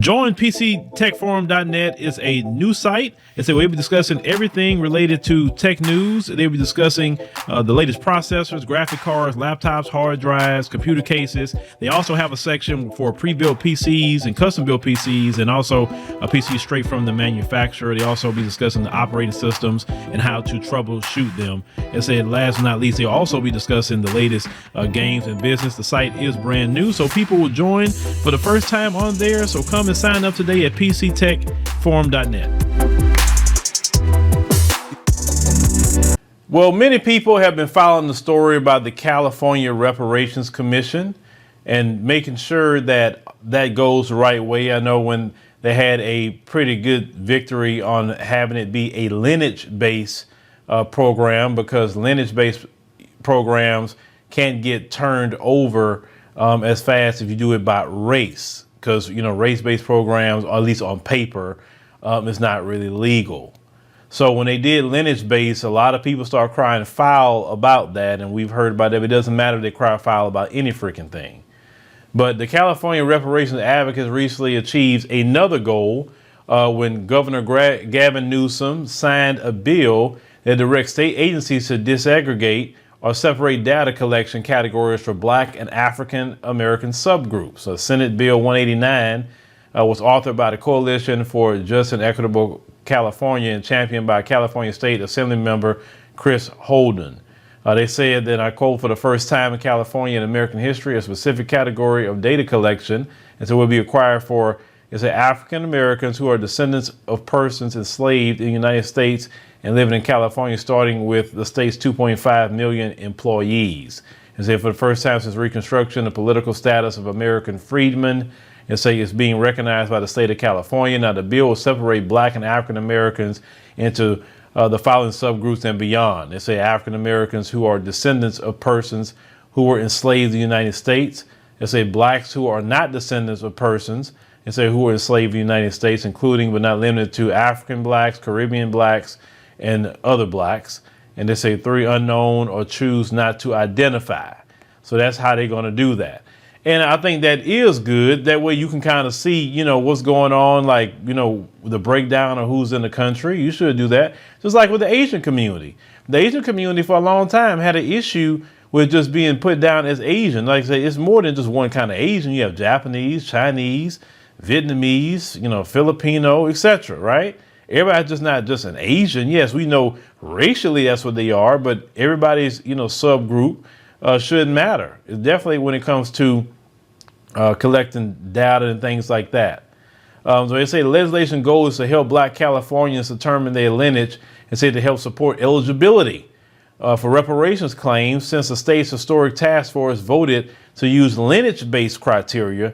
Join PCTechForum.net is a new site. It's a way of discussing everything related to tech news. They'll be discussing the latest processors, graphic cards, laptops, hard drives, computer cases. They also have a section for pre-built PCs and custom-built PCs, and also a PC straight from the manufacturer. They also be discussing the operating systems and how to troubleshoot them. And said, last but not least, they'll also be discussing the latest games and business. The site is brand new, so people will join for the first time on there. So come and sign up today at PCTechForum.net. Well, many people have been following the story about the California Reparations Commission and making sure that that goes the right way. I know when they had a pretty good victory on having it be a lineage-based program, because lineage-based programs can't get turned over as fast if you do it by race. Because, you know, race-based programs, or at least on paper, is not really legal. So when they did lineage-based, a lot of people start crying foul about that, and we've heard about that. It doesn't matter if they cry foul about any freaking thing. But the California Reparations Advocates recently achieved another goal when Governor Gavin Newsom signed a bill that directs state agencies to disaggregate or separate data collection categories for Black and African American subgroups. So Senate Bill 189 was authored by the Coalition for Just and Equitable California and championed by California State Assembly member Chris Holden. They said that, I quote, for the first time in California in American history, a specific category of data collection, and so will be acquired for African Americans who are descendants of persons enslaved in the United States and living in California, starting with the state's 2.5 million employees. And say for the first time since Reconstruction, the political status of American freedmen, and say it's being recognized by the state of California. Now the bill will separate Black and African Americans into the following subgroups and beyond. They say African Americans who are descendants of persons who were enslaved in the United States. They say Blacks who are not descendants of persons, and say who were enslaved in the United States, including but not limited to African Blacks, Caribbean Blacks, and other Blacks. And they say 3 unknown or choose not to identify. So that's how they're going to do that. And I think that is good. That way you can kind of see, you know, what's going on, like, you know, the breakdown of who's in the country. You should do that. Just like with the Asian community. The Asian community for a long time had an issue with just being put down as Asian. Like I say, it's more than just one kind of Asian. You have Japanese, Chinese, Vietnamese, you know, Filipino, etc., right? Everybody's just not just an Asian. Yes, we know racially that's what they are, but everybody's, you know, subgroup shouldn't matter. It's definitely when it comes to collecting data and things like that. So they say the legislation goal is to help Black Californians determine their lineage and say to help support eligibility for reparations claims, since the state's historic task force voted to use lineage-based criteria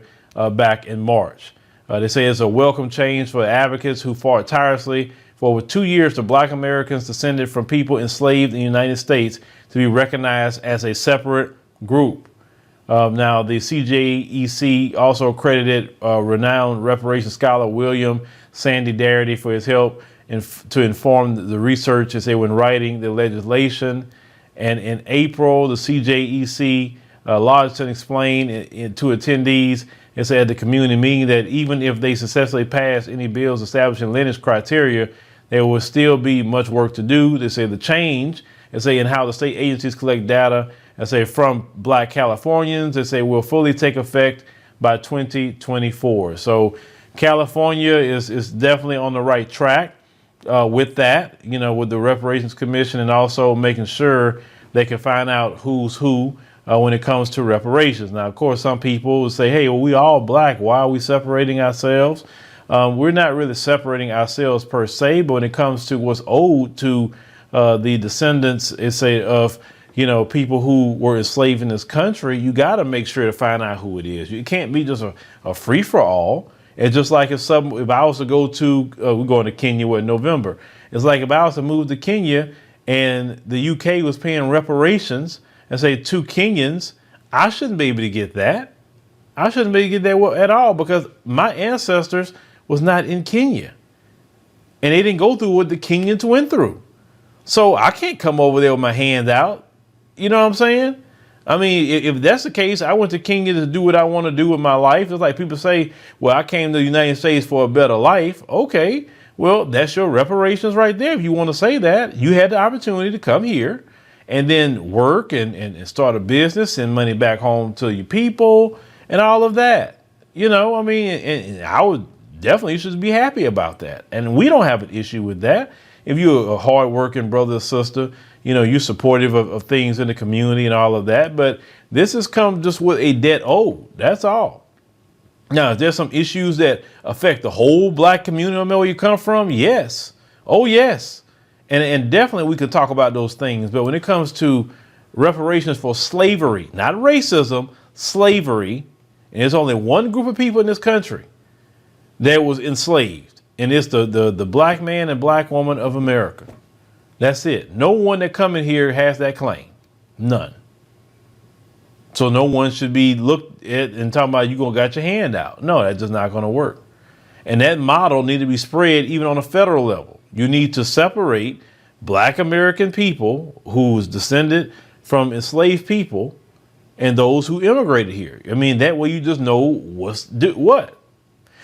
back in March. They say it's a welcome change for advocates who fought tirelessly for over 2 years to Black Americans descended from people enslaved in the United States to be recognized as a separate group. Now, the CJEC also credited renowned reparations scholar William Sandy Darity for his help to inform the research as they were writing the legislation. And in April, the CJEC lodged and explained to attendees, it said at the community meeting that even if they successfully pass any bills establishing lineage criteria, there will still be much work to do. They say the change, they say, in how the state agencies collect data, they say from Black Californians, they say will fully take effect by 2024. So California is definitely on the right track with that, you know, with the Reparations Commission, and also making sure they can find out who's who when it comes to reparations. Now, of course, some people will say, hey, well, we all Black. Why are we separating ourselves? We're not really separating ourselves per se, but when it comes to what's owed to the descendants, of, you know, people who were enslaved in this country, you got to make sure to find out who it is. It can't be just a free for all. It's just like if I was to go to, we're going to Kenya in November. It's like if I was to move to Kenya and the UK was paying reparations and say 2 Kenyans, I shouldn't be able to get that. I shouldn't be able to get that at all, because my ancestors was not in Kenya. And they didn't go through what the Kenyans went through. So I can't come over there with my hand out. You know what I'm saying? I mean, if that's the case, I went to Kenya to do what I want to do with my life. It's like people say, well, I came to the United States for a better life. Okay, well, that's your reparations right there. If you want to say that, you had the opportunity to come here and then work and start a business, send money back home to your people and all of that. You know, I mean, and I would definitely, you should be happy about that. And we don't have an issue with that. If you're a hardworking brother or sister, you know, you're supportive of things in the community and all of that. But this has come just with a debt owed. That's all. Now, is there some issues that affect the whole black community no matter where you come from? Yes. Oh, yes. And definitely we could talk about those things. But when it comes to reparations for slavery, not racism, slavery, and there's only one group of people in this country that was enslaved. And it's the black man and black woman of America. That's it. No one that come in here has that claim. None. So no one should be looked at and talking about you gonna got your hand out. No, that's just not gonna work. And that model need to be spread even on a federal level. You need to separate black American people who's descended from enslaved people and those who immigrated here. I mean, that way you just know what's what.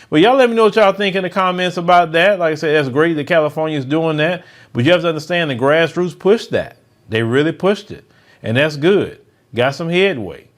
Well, y'all let me know what y'all think in the comments about that. Like I said, that's great that California is doing that. But you have to understand the grassroots pushed that. They really pushed it. And that's good. Got some headway.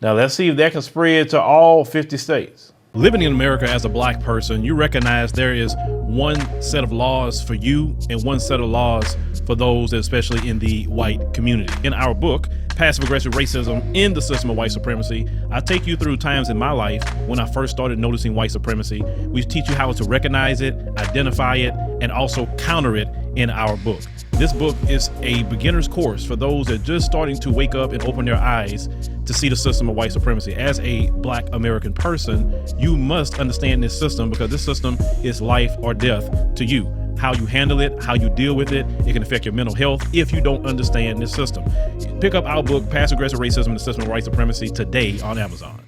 Now let's see if that can spread to all 50 states. Living in America as a black person, you recognize there is one set of laws for you and one set of laws for those, especially in the white community. In our book, Passive Aggressive Racism in the System of White Supremacy, I take you through times in my life when I first started noticing white supremacy. We teach you how to recognize it, identify it, and also counter it in our book. This book is a beginner's course for those that are just starting to wake up and open their eyes to see the system of white supremacy. As a black American person, you must understand this system because this system is life or death to you. How you handle it, how you deal with it, it can affect your mental health if you don't understand this system. Pick up our book, Passive Aggressive Racism and the System of White Supremacy, today on Amazon.